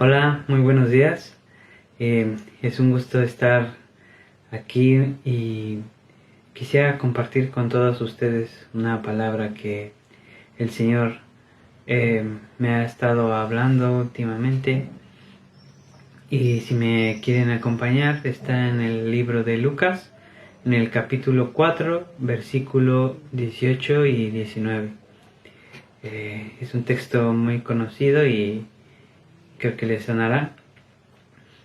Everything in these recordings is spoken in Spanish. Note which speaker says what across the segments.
Speaker 1: Hola, muy buenos días. Es un gusto estar aquí y quisiera compartir con todos ustedes una palabra que el Señor me ha estado hablando últimamente. Y si me quieren acompañar, está en el libro de Lucas, en el capítulo 4, versículo 18 y 19. Es un texto muy conocido y creo que les sonará.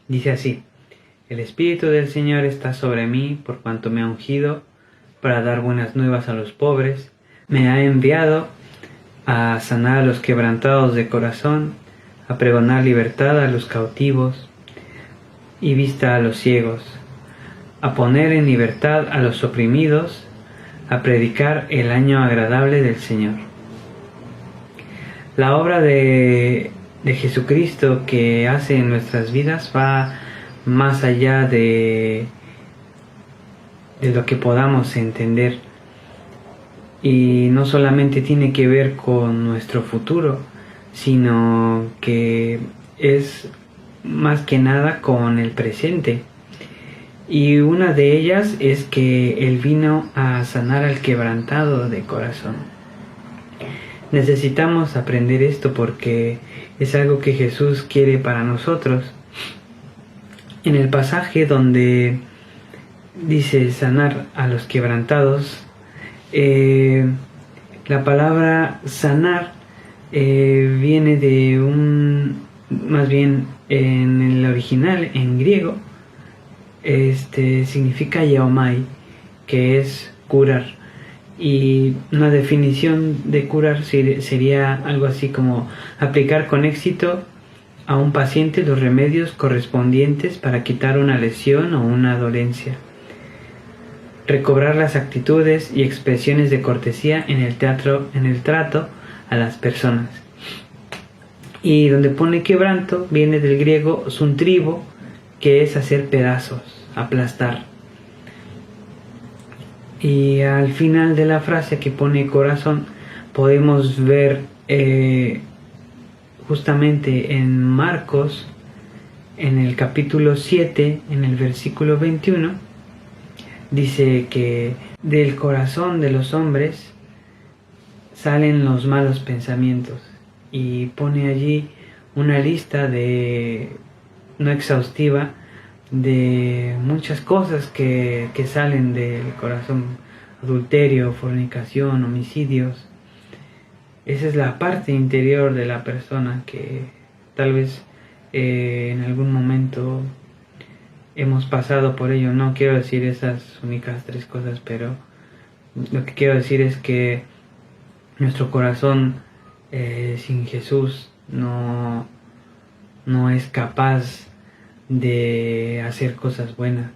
Speaker 1: Dice así: El Espíritu del Señor está sobre mí, por cuanto me ha ungido para dar buenas nuevas a los pobres. Me ha enviado a sanar a los quebrantados de corazón, a pregonar libertad a los cautivos y vista a los ciegos, a poner en libertad a los oprimidos, a predicar el año agradable del Señor. La obra de Jesucristo que hace en nuestras vidas va más allá de lo que podamos entender, y no solamente tiene que ver con nuestro futuro, sino que es más que nada con el presente. Y una de ellas es que Él vino a sanar al quebrantado de corazón. Necesitamos aprender esto porque es algo que Jesús quiere para nosotros. En el pasaje donde dice sanar a los quebrantados, la palabra sanar viene de más bien en el original, en griego, significa yaomai, que es curar. Y una definición de curar sería algo así como aplicar con éxito a un paciente los remedios correspondientes para quitar una lesión o una dolencia. Recobrar las actitudes y expresiones de cortesía en el trato a las personas. Y donde pone quebranto viene del griego suntribo, que es hacer pedazos, aplastar. Y al final de la frase que pone corazón podemos ver justamente en Marcos, en el capítulo 7, en el versículo 21, dice que del corazón de los hombres salen los malos pensamientos, y pone allí una lista no exhaustiva de muchas cosas que salen del corazón: adulterio, fornicación, homicidios. Esa es la parte interior de la persona que tal vez en algún momento hemos pasado por ello. No quiero decir esas únicas 3 cosas, pero lo que quiero decir es que nuestro corazón sin Jesús no es capaz de hacer cosas buenas.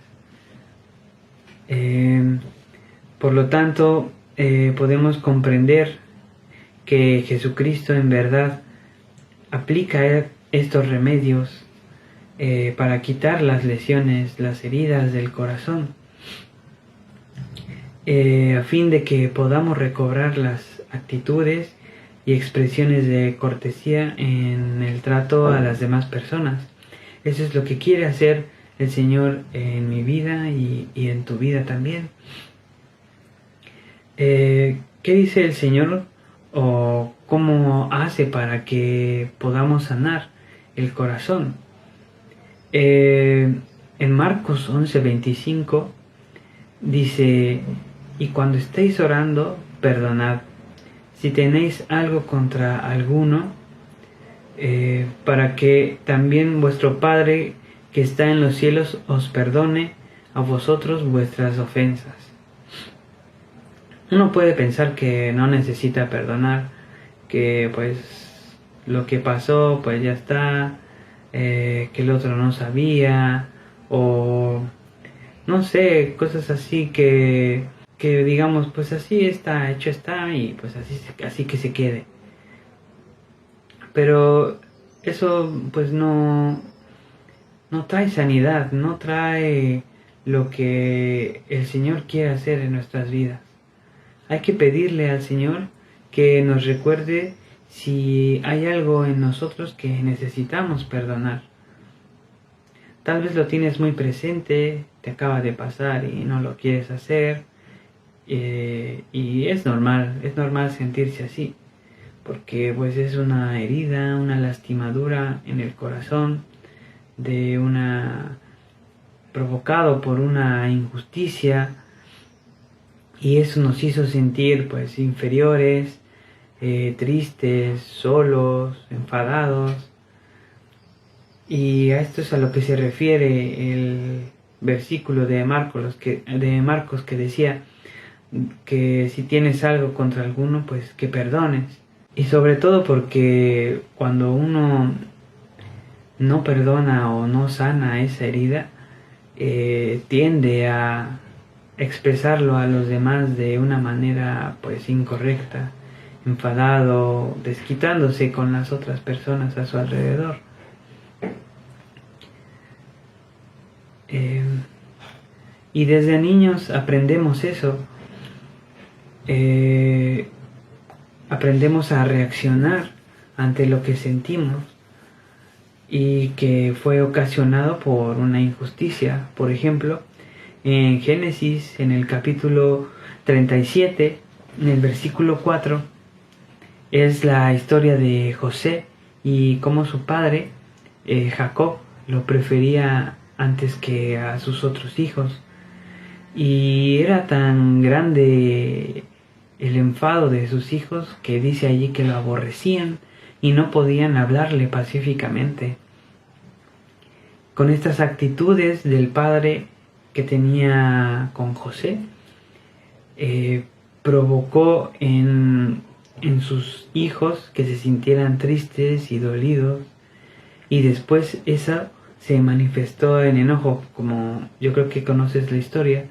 Speaker 1: Por lo tanto, podemos comprender que Jesucristo en verdad aplica estos remedios para quitar las lesiones, las heridas del corazón, a fin de que podamos recobrar las actitudes y expresiones de cortesía en el trato a las demás personas. Eso es lo que quiere hacer el Señor en mi vida y en tu vida también. ¿Qué dice el Señor o cómo hace para que podamos sanar el corazón? En Marcos 11:25 dice: y cuando estéis orando, perdonad si tenéis algo contra alguno, para que también vuestro Padre que está en los cielos os perdone a vosotros vuestras ofensas. Uno puede pensar que no necesita perdonar, que pues lo que pasó pues ya está, que el otro no sabía, o no sé, cosas así que digamos pues así está, hecho está, y pues así que se quede. Pero eso pues no trae sanidad, no trae lo que el Señor quiere hacer en nuestras vidas. Hay que pedirle al Señor que nos recuerde si hay algo en nosotros que necesitamos perdonar. Tal vez lo tienes muy presente, te acaba de pasar y no lo quieres hacer, y es normal sentirse así, porque pues es una herida, una lastimadura en el corazón de una provocado por una injusticia, y eso nos hizo sentir pues inferiores, tristes, solos, enfadados. Y a esto es a lo que se refiere el versículo de Marcos que decía que si tienes algo contra alguno, pues que perdones. Y sobre todo porque cuando uno no perdona o no sana esa herida, tiende a expresarlo a los demás de una manera pues incorrecta, enfadado, desquitándose con las otras personas a su alrededor. Y desde niños aprendemos eso, aprendemos a reaccionar ante lo que sentimos y que fue ocasionado por una injusticia. Por ejemplo, en Génesis, en el capítulo 37, en el versículo 4, es la historia de José y cómo su padre, Jacob, lo prefería antes que a sus otros hijos. Y era tan grande el enfado de sus hijos que dice allí que lo aborrecían y no podían hablarle pacíficamente. Con estas actitudes del padre que tenía con José, provocó en sus hijos que se sintieran tristes y dolidos, y después eso se manifestó en enojo, como yo creo que conoces la historia,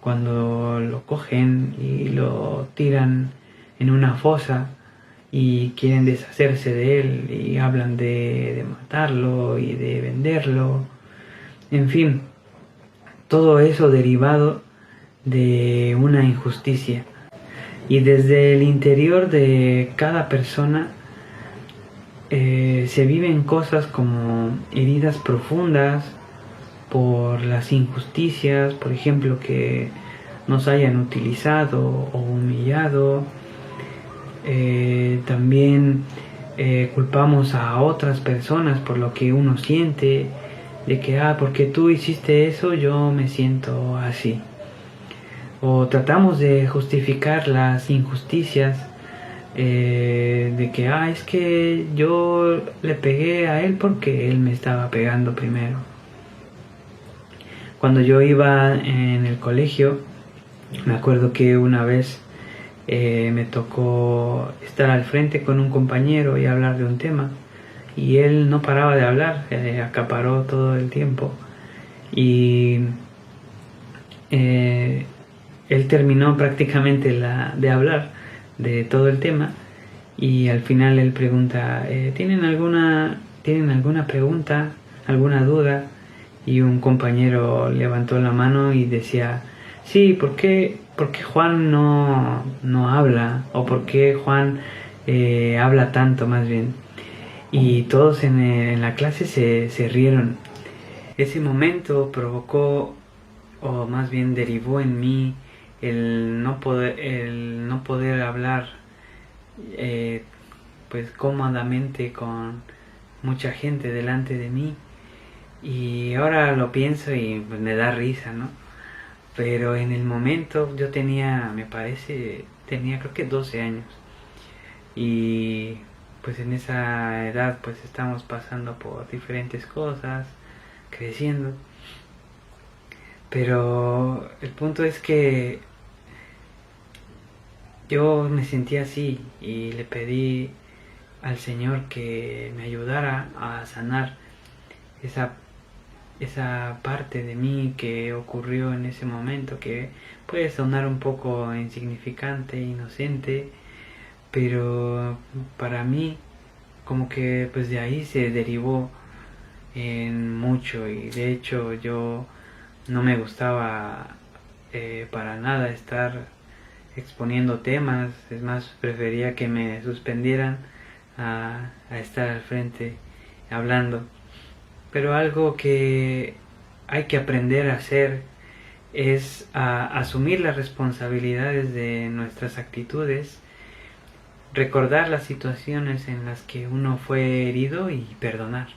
Speaker 1: cuando lo cogen y lo tiran en una fosa y quieren deshacerse de él y hablan de matarlo y de venderlo, en fin, todo eso derivado de una injusticia. Y desde el interior de cada persona se viven cosas como heridas profundas por las injusticias, por ejemplo, que nos hayan utilizado o humillado. También culpamos a otras personas por lo que uno siente, de que porque tú hiciste eso yo me siento así. O tratamos de justificar las injusticias, de que es que yo le pegué a él porque él me estaba pegando primero. Cuando yo iba en el colegio, me acuerdo que una vez me tocó estar al frente con un compañero y hablar de un tema, y él no paraba de hablar, acaparó todo el tiempo, y él terminó prácticamente de hablar de todo el tema, y al final él pregunta, ¿tienen alguna pregunta, alguna duda? Y un compañero levantó la mano y decía, sí, ¿por qué Juan no habla? ¿O por qué Juan habla tanto más bien? Y todos en la clase se rieron. Ese momento provocó, o más bien derivó en mí, el no poder hablar pues cómodamente con mucha gente delante de mí. Y ahora lo pienso y pues me da risa, ¿no? Pero en el momento yo tenía creo que 12 años. Y pues en esa edad pues estamos pasando por diferentes cosas, creciendo. Pero el punto es que yo me sentí así y le pedí al Señor que me ayudara a sanar esa parte de mí que ocurrió en ese momento, que puede sonar un poco insignificante, inocente, pero para mí como que pues de ahí se derivó en mucho. Y de hecho yo no me gustaba para nada estar exponiendo temas, es más, prefería que me suspendieran a estar al frente hablando. Pero algo que hay que aprender a hacer es a asumir las responsabilidades de nuestras actitudes, recordar las situaciones en las que uno fue herido y perdonar.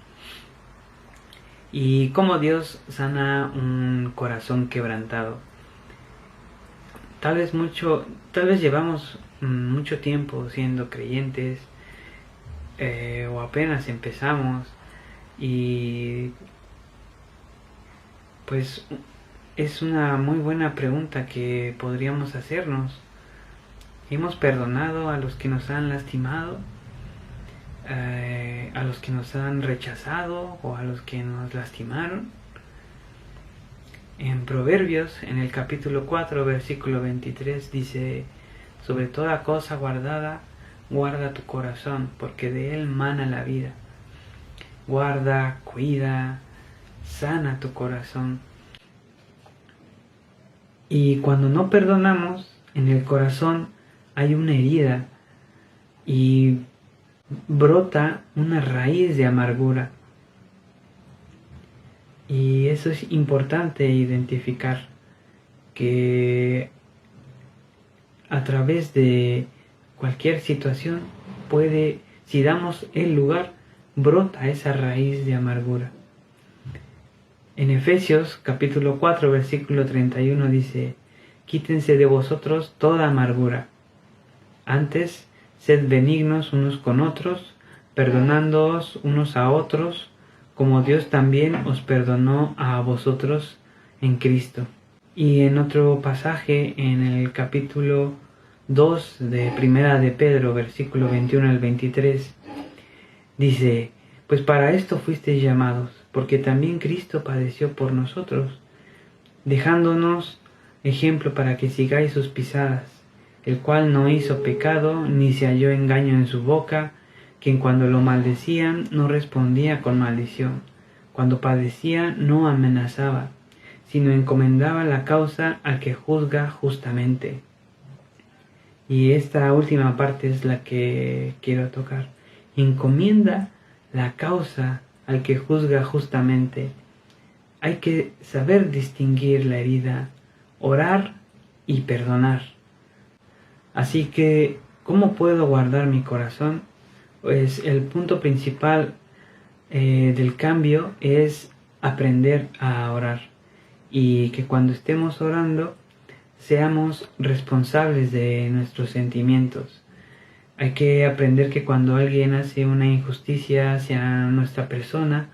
Speaker 1: Y cómo Dios sana un corazón quebrantado. Tal vez llevamos mucho tiempo siendo creyentes, o apenas empezamos, y pues es una muy buena pregunta que podríamos hacernos. ¿Hemos perdonado a los que nos han lastimado? ¿A los que nos han rechazado o a los que nos lastimaron? En Proverbios, en el capítulo 4, versículo 23, dice: sobre toda cosa guardada, guarda tu corazón, porque de él mana la vida. Guarda, cuida, sana tu corazón. Y cuando no perdonamos, en el corazón hay una herida y brota una raíz de amargura. Y eso es importante identificar, que a través de cualquier situación si damos el lugar, brota esa raíz de amargura. En Efesios capítulo 4 versículo 31 dice: quítense de vosotros toda amargura. Antes, sed benignos unos con otros, perdonándoos unos a otros, como Dios también os perdonó a vosotros en Cristo. Y en otro pasaje, en el capítulo 2 de Primera de Pedro, versículo 21 al 23, dice: pues para esto fuisteis llamados, porque también Cristo padeció por nosotros, dejándonos ejemplo para que sigáis sus pisadas, el cual no hizo pecado, ni se halló engaño en su boca, quien cuando lo maldecían no respondía con maldición, cuando padecía no amenazaba, sino encomendaba la causa al que juzga justamente. Y esta última parte es la que quiero tocar. Encomienda la causa al que juzga justamente. Hay que saber distinguir la herida, orar y perdonar. Así que, ¿cómo puedo guardar mi corazón? Pues el punto principal del cambio es aprender a orar, y que cuando estemos orando seamos responsables de nuestros sentimientos. Hay que aprender que cuando alguien hace una injusticia hacia nuestra persona,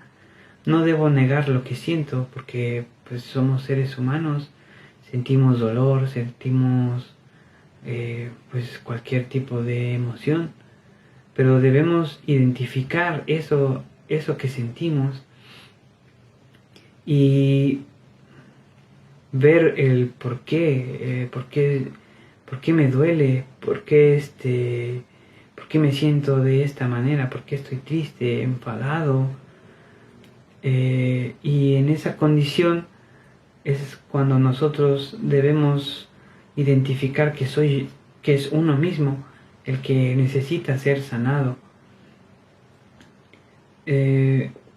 Speaker 1: no debo negar lo que siento, porque pues somos seres humanos, sentimos dolor, sentimos pues cualquier tipo de emoción, pero debemos identificar eso que sentimos y ver el por qué me duele, por qué me siento de esta manera, por qué estoy triste, enfadado. Y en esa condición es cuando nosotros debemos identificar que es uno mismo el que necesita ser sanado.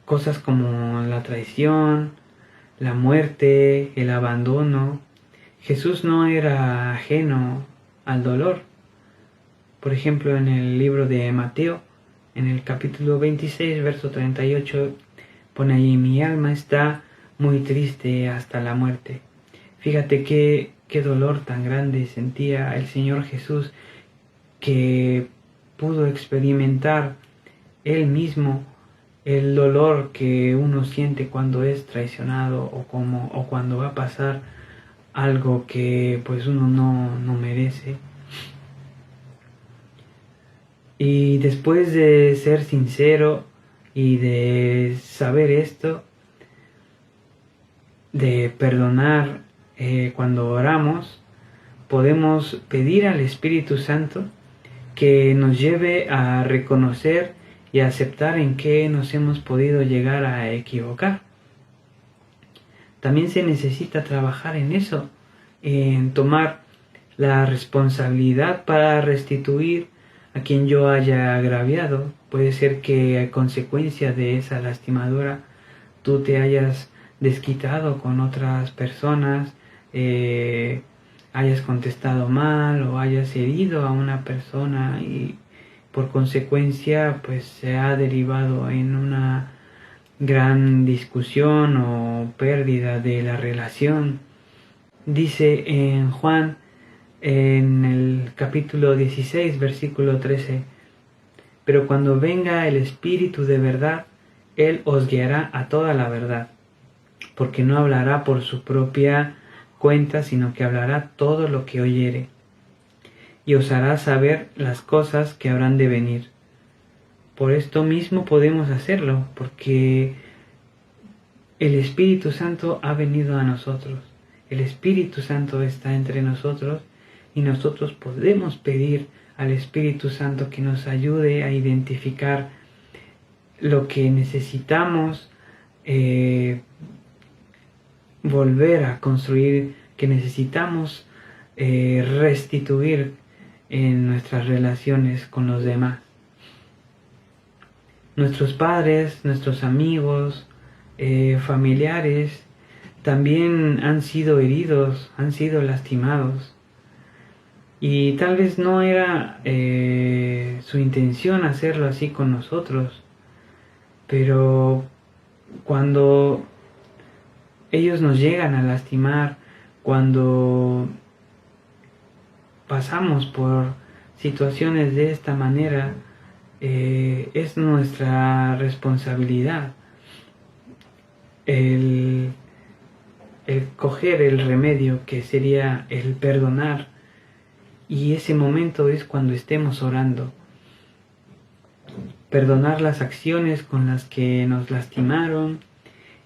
Speaker 1: Cosas como la traición, la muerte, el abandono. Jesús no era ajeno al dolor. Por ejemplo, en el libro de Mateo, en el capítulo 26, verso 38, pone ahí: mi alma está muy triste hasta la muerte. Fíjate qué dolor tan grande sentía el Señor Jesús, que pudo experimentar Él mismo el dolor que uno siente cuando es traicionado o cuando va a pasar algo que pues uno no merece. Y después de ser sincero y de saber esto, de perdonar, cuando oramos, podemos pedir al Espíritu Santo que nos lleve a reconocer y a aceptar en qué nos hemos podido llegar a equivocar. También se necesita trabajar en eso, en tomar la responsabilidad para restituir a quien yo haya agraviado Puede ser que a consecuencia de esa lastimadura tú te hayas desquitado con otras personas, hayas contestado mal o hayas herido a una persona y por consecuencia pues se ha derivado en una gran discusión o pérdida de la relación. Dice en Juan, en el capítulo 16, versículo 13, pero cuando venga el Espíritu de verdad, Él os guiará a toda la verdad, porque no hablará por su propia cuenta, sino que hablará todo lo que oyere, y os hará saber las cosas que habrán de venir. Por esto mismo podemos hacerlo, porque el Espíritu Santo ha venido a nosotros. El Espíritu Santo está entre nosotros y nosotros podemos pedir al Espíritu Santo que nos ayude a identificar lo que necesitamos volver a construir, que necesitamos restituir en nuestras relaciones con los demás. Nuestros padres, nuestros amigos, familiares también han sido heridos, han sido lastimados y tal vez no era su intención hacerlo así con nosotros, pero cuando ellos nos llegan a lastimar, cuando pasamos por situaciones de esta manera, es nuestra responsabilidad el coger el remedio que sería el perdonar, y ese momento es cuando estemos orando. Perdonar las acciones con las que nos lastimaron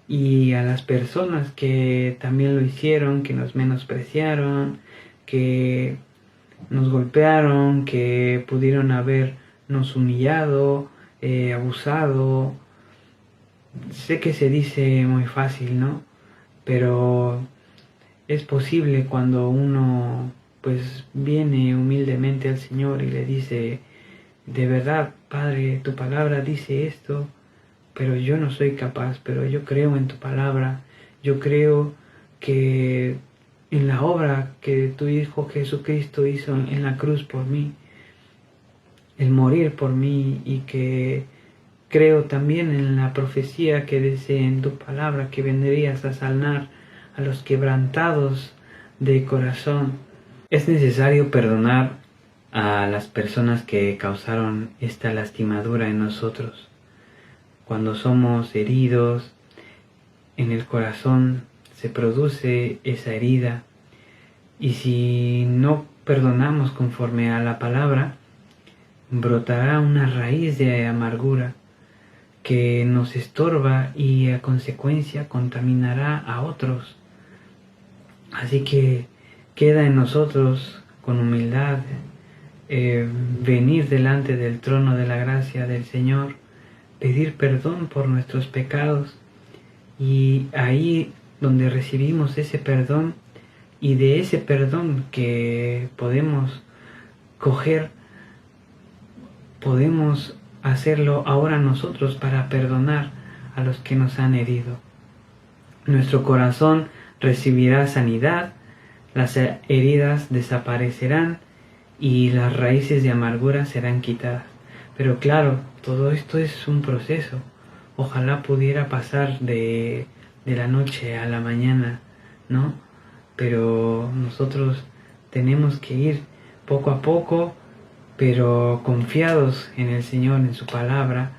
Speaker 1: y a las personas que también lo hicieron, que nos menospreciaron, que nos golpearon, que pudieron habernos humillado, abusado. Sé que se dice muy fácil, ¿no? Pero es posible cuando uno pues viene humildemente al Señor y le dice, de verdad, Padre, tu palabra dice esto, pero yo no soy capaz, pero yo creo en tu palabra, yo creo que en la obra que tu Hijo Jesucristo hizo en la cruz por mí, el morir por mí, y que creo también en la profecía que dice en tu palabra que vendrías a sanar a los quebrantados de corazón. Es necesario perdonar a las personas que causaron esta lastimadura en nosotros. Cuando somos heridos, en el corazón se produce esa herida, y si no perdonamos conforme a la palabra, brotará una raíz de amargura que nos estorba y a consecuencia contaminará a otros. Así que queda en nosotros con humildad venir delante del trono de la gracia del Señor, pedir perdón por nuestros pecados, y ahí donde recibimos ese perdón, y de ese perdón que podemos coger, podemos hacerlo ahora nosotros para perdonar a los que nos han herido. Nuestro corazón recibirá sanidad, las heridas desaparecerán y las raíces de amargura serán quitadas. Pero claro, todo esto es un proceso. Ojalá pudiera pasar de la noche a la mañana, ¿no? Pero nosotros tenemos que ir poco a poco, pero confiados en el Señor, en su palabra,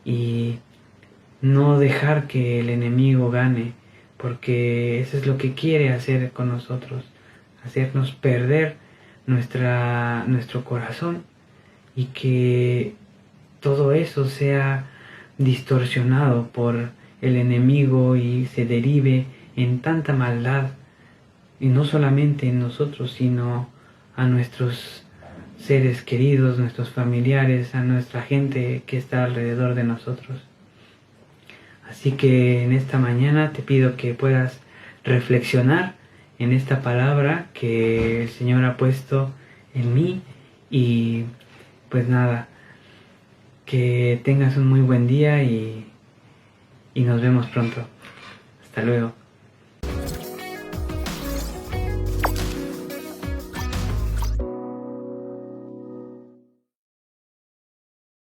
Speaker 1: y no dejar que el enemigo gane, porque eso es lo que quiere hacer con nosotros, hacernos perder nuestro corazón, y que todo eso sea distorsionado por el enemigo y se derive en tanta maldad, y no solamente en nosotros, sino a nuestros seres queridos, nuestros familiares, a nuestra gente que está alrededor de nosotros. Así que en esta mañana te pido que puedas reflexionar en esta palabra que el Señor ha puesto en mí, y pues nada, que tengas un muy buen día y nos vemos pronto. Hasta luego.